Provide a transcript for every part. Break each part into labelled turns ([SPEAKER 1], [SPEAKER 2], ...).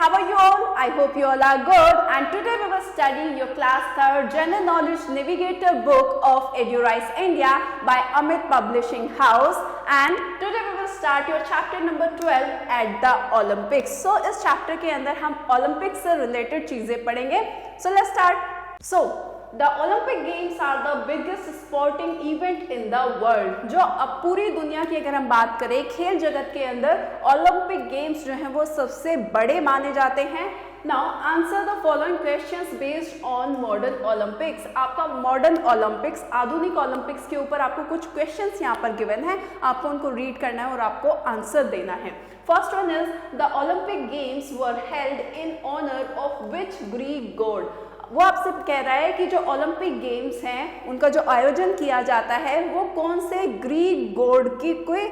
[SPEAKER 1] how are you all? I hope you all are good, and today we will study your class 3rd General Knowledge Navigator book of EduRise India by Amit Publishing House, and today we will start your chapter number 12 at the Olympics. So इस chapter के अंदर हम Olympics से related चीजें पढ़ेंगे. So let's start. So The Olympic Games are the biggest sporting event in the world. जो अब पूरी दुनिया की अगर हम बात करें खेल जगत के अंदर ओलंपिक गेम्स जो हैं वो सबसे बड़े माने जाते हैं. Now answer the following questions based on modern Olympics. आपका मॉडर्न ओलंपिक्स, आधुनिक ओलंपिक्स के ऊपर आपको कुछ क्वेश्चंस यहाँ पर गिवन है, आपको उनको रीड करना है और आपको आंसर देना है. First one is the Olympic games were held in honour of which Greek god. वो आपसे कह रहा है कि जो ओलंपिक गेम्स हैं उनका जो आयोजन किया जाता है वो कौन से ग्रीक गॉड की कोई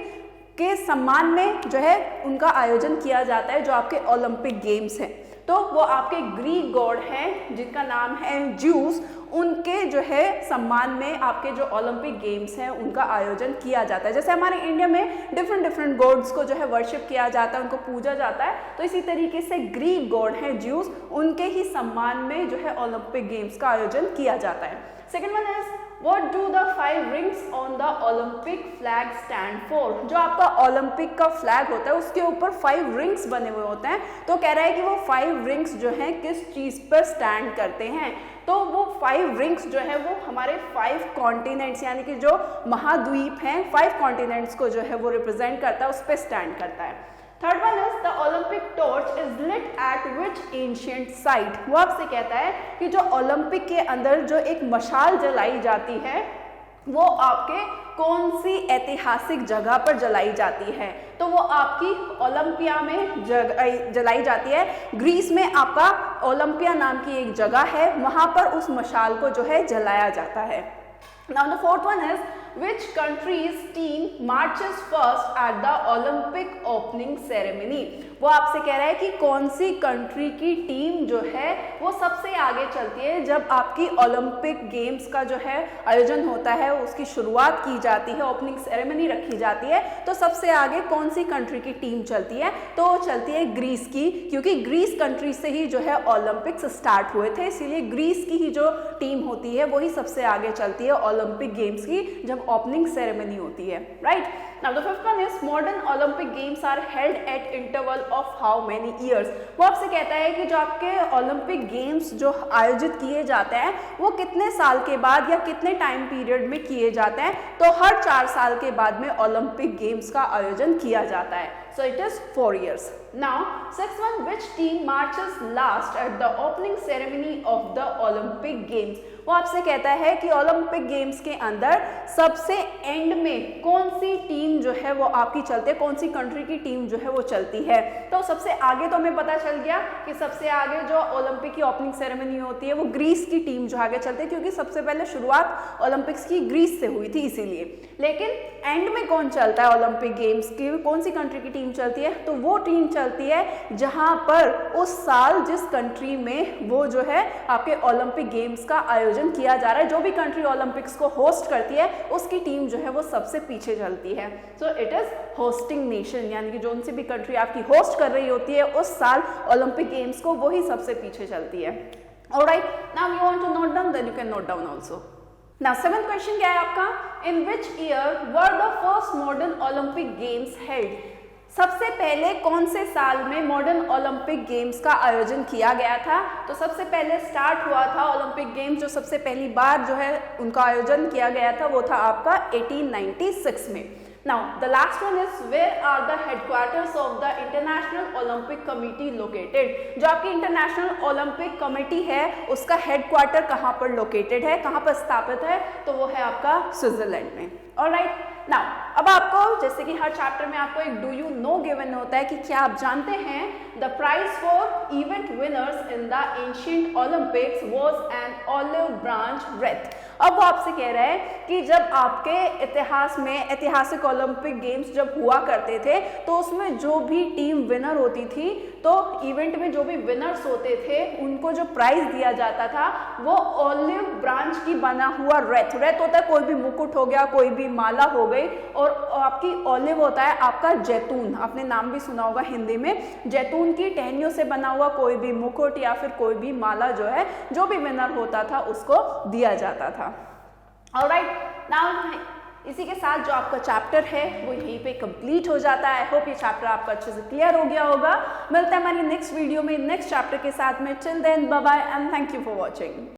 [SPEAKER 1] के सम्मान में जो है उनका आयोजन किया जाता है. जो आपके ओलंपिक गेम्स हैं तो वो आपके ग्रीक गॉड हैं जिनका नाम है ज्यूस, उनके जो है सम्मान में आपके जो ओलंपिक गेम्स हैं उनका आयोजन किया जाता है. जैसे हमारे इंडिया में डिफरेंट गॉड्स को जो है वर्शिप किया जाता है, उनको पूजा जाता है, तो इसी तरीके से ग्रीक गॉड हैं ज्यूस, उनके ही सम्मान में जो है ओलंपिक गेम्स का आयोजन किया जाता है. Second one is What do the 5 rings on the Olympic flag stand for? जो आपका ओलंपिक का फ्लैग होता है उसके ऊपर 5 रिंग्स बने हुए होते हैं. तो कह रहा है कि वो 5 रिंग्स जो हैं किस चीज पर स्टैंड करते हैं. तो वो 5 रिंग्स जो है वो हमारे 5 कॉन्टिनेंट्स यानी कि जो महाद्वीप हैं 5 कॉन्टिनेंट्स को जो है वो रिप्रेजेंट करता है, उस पर स्टैंड करता है. Third one is the Olympic torch is lit at which ancient site. वो आपसे कहता है कि जो ओलंपिक के अंदर जो एक मशाल जलाई जाती है वो आपके कौन सी ऐतिहासिक जगह पर जलाई जाती है. तो वो आपकी ओलंपिया में जलाई जाती है. ग्रीस में आपका ओलंपिया नाम की एक जगह है, वहां पर उस मशाल को जो है जलाया जाता है. Now the fourth one is which country's team marches first at the Olympic opening ceremony. वो आपसे कह रहा है कि कौन सी कंट्री की टीम जो है वो सबसे आगे चलती है जब आपकी ओलंपिक गेम्स का जो है आयोजन होता है, उसकी शुरुआत की जाती है, ओपनिंग सेरेमनी रखी जाती है, तो सबसे आगे कौन सी कंट्री की टीम चलती है. तो वो चलती है ग्रीस की, क्योंकि ग्रीस कंट्री से ही जो है ओलंपिक्स स्टार्ट हुए थे, इसीलिए ग्रीस की ही जो टीम होती है वही सबसे आगे चलती है ओलंपिक गेम्स की जब ओपनिंग सेरेमनी होती है. Right. Now the fifth one is modern Olympic games are held at interval of how many years. वो आपसे कहता है कि जो आपके ओलंपिक गेम्स जो आयोजित किए जाते हैं वो कितने साल के बाद या कितने टाइम पीरियड में किए जाते हैं. तो हर 4 साल के बाद में ओलंपिक गेम्स का आयोजन किया जाता है. So it is 4 years. Now, sixth one, which team marches last at the opening ceremony of the Olympic Games? वो आपसे कहता है कि ओलंपिक गेम्स के अंदर सबसे एंड में कौन सी टीम जो है वो आपकी चलती है, कौन सी कंट्री की टीम जो है वो चलती है. तो सबसे आगे तो हमें पता चल गया कि सबसे आगे जो ओलंपिक की ओपनिंग सेरेमनी होती है वो ग्रीस की टीम जो आगे चलती है, क्योंकि सबसे पहले शुरुआत ओलंपिक्स की ग्रीस से हुई थी इसीलिए. लेकिन एंड में कौन चलता है ओलंपिक गेम्स की, कौन सी कंट्री की टीम चलती है, तो वो टीम चलती है जहां पर उस साल जिस कंट्री में वो जो है आपके ओलंपिक गेम्स का आयोजन किया जा रहा है, जो भी कंट्री ओलंपिक्स को होस्ट करती है उसकी टीम जो है वो सबसे पीछे चलती है. So it is hosting nation, यानी कि जो सी भी कंट्री आपकी होस्ट कर रही होती है उस साल ओलंपिक गेम्स को वही सबसे पीछे चलती है. Alright, now you want to note down, then you can note down also. Now, 7th question क्या है आपका? In which year were the first modern Olympic Games held? सबसे पहले कौन से साल में मॉडर्न ओलंपिक गेम्स का आयोजन किया गया था. तो सबसे पहले स्टार्ट हुआ था ओलंपिक गेम्स, जो सबसे पहली बार जो है उनका आयोजन किया गया था वो था आपका 1896 में. Now, the last one is where are the headquarters of the International Olympic Committee located? जो आपकी इंटरनेशनल ओलंपिक कमेटी है उसका हेडक्वार्टर कहाँ पर लोकेटेड है, कहाँ पर स्थापित है, तो वो है आपका स्विट्जरलैंड में. ऑलराइट. नाउ अब आपको जैसे कि हर चैप्टर में आपको एक डू यू नो गिवन होता है कि क्या आप जानते हैं the prize for event winners in the ancient Olympics was an olive branch wreath. अब वो आपसे कह रहा है कि जब आपके इतिहास में ऐतिहासिक ओलंपिक गेम्स जब हुआ करते थे तो उसमें जो भी टीम विनर होती थी, तो इवेंट में जो भी विनर्स होते थे उनको जो प्राइज दिया जाता था वो ऑलिव ब्रांच की बना हुआ रेत होता है, कोई भी मुकुट हो गया, कोई भी माला हो गई, और आपकी ऑलिव होता है आपका जैतून, आपने नाम भी सुना होगा हिंदी में, जैतून की टहनियों से बना हुआ कोई भी मुकुट या फिर कोई भी माला जो है जो भी विनर होता था उसको दिया जाता था। ऑलराइट, नाउ इसी के साथ जो आपका चैप्टर है वो यहीं पे कंप्लीट हो जाता है। आई होप ये चैप्टर आपका अच्छे से क्लियर हो गया होगा। मिलते हैं हमारी नेक्स्ट वीडियो में नेक्स्ट चैप्टर के साथ में। Till then bye bye and thank you for watching.